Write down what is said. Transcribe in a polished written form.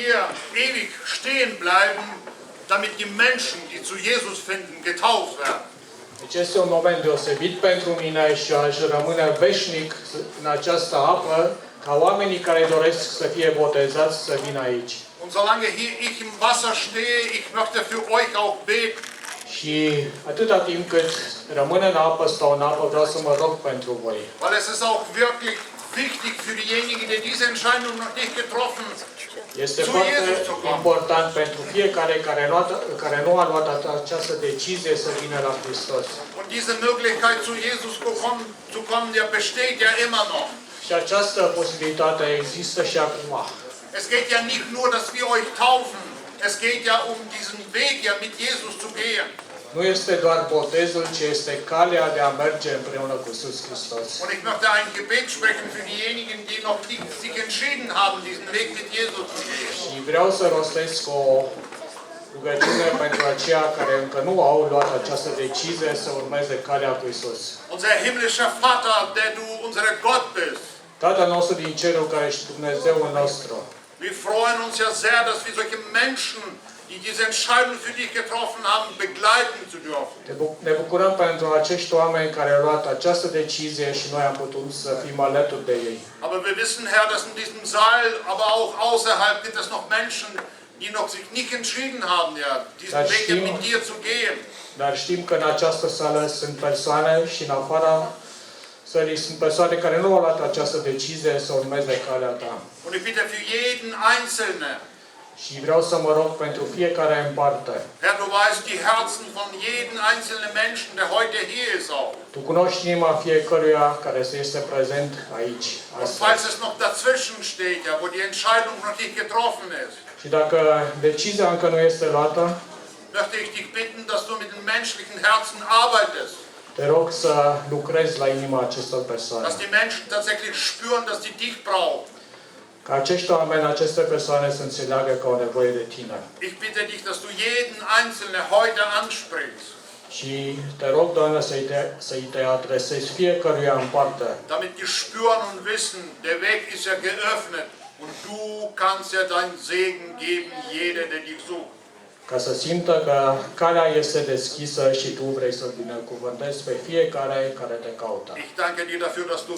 hier ewig stehen bleiben, damit die Menschen, die zu Jesus finden, getauft werden. Deci este un moment deosebit pentru mine și aș rămâne veșnic în această apă, ca oamenii care doresc să fie botezați să vină aici. Und solange hier ich im Wasser stehe, ich möchte für euch auch beten. Și atâta timp cât rămân în apă, stau în apă, vreau să mă rog pentru voi. Weil es ist auch wirklich wichtig für diejenigen, die diese Entscheidung noch nicht getroffen haben. Este foarte important pentru fiecare care nu a luat această decizie să vină la Hristos. Und diese Möglichkeit zu Jesus zu kommen, der besteht ja immer noch. Și această posibilitate există și acum. Es geht ja nicht nur, dass wir euch taufen, es geht ja um diesen Weg ja mit Jesus zu gehen. Nu este doar botezul, ci este calea de a merge împreună cu Iisus Hristos. Und ich möchte ein Gebet sprechen für diejenigen, die noch nicht sich entschieden haben, diesen Weg mit Jesus zu gehen. Și vreau să rostesc o rugăciune pentru aceia care încă nu au luat această decizie să urmeze calea cu Iisus. Unser himmlischer Vater, der du unser Gott bist. Tatăl nostru din cerul care ești Dumnezeul nostru. Wir freuen uns ja sehr, dass wir solche Menschen, die diese Entscheidung für dich getroffen haben, begleiten zu dürfen. Ne bucurăm pentru acești oameni care au luat această decizie și noi am putut să fim alături de ei. Aber wir wissen, Herr, dass in diesem Saal, aber auch außerhalb gibt es noch Menschen, die noch sich nicht entschieden haben, ja, diesen Weg mit dir zu gehen. Dar știm că în această sală sunt persoane și în afara sălii sunt persoane care nu au luat această decizie să urmeze calea ta. Und ich bitte für jeden Einzelnen. Și vreau să mă rog pentru fiecare în parte. Herr, du weißt die Herzen von jedem einzelnen Menschen, der heute hier ist auch. Tu cunoști inima fiecăruia care este prezent aici. Und falls es noch dazwischen steht, ja, wo die Entscheidung noch nicht getroffen ist. Și dacă decizia încă nu este luată, möchte ich dich bitten, dass du mit den menschlichen Herzen arbeitest. Te rog să lucrezi la inima acestor persoane. Dass die Menschen tatsächlich spüren, dass sie dich brauchen. Ca acești oameni, aceste persoane să înțeleagă că au nevoie de tine. Ich bitte dich, dass du jeden Einzelnen heute ansprichst. Și te rog, Doamne, să-i te adresezi fiecăruia în parte. Damit die spüren und wissen, der Weg ist ja geöffnet und du kannst ja deinen Segen geben, jeder, der dich sucht. Ca să simtă că calea este deschisă și tu vrei să binecuvântezi pe fiecare care te caută. Ich danke dir dafür, dass du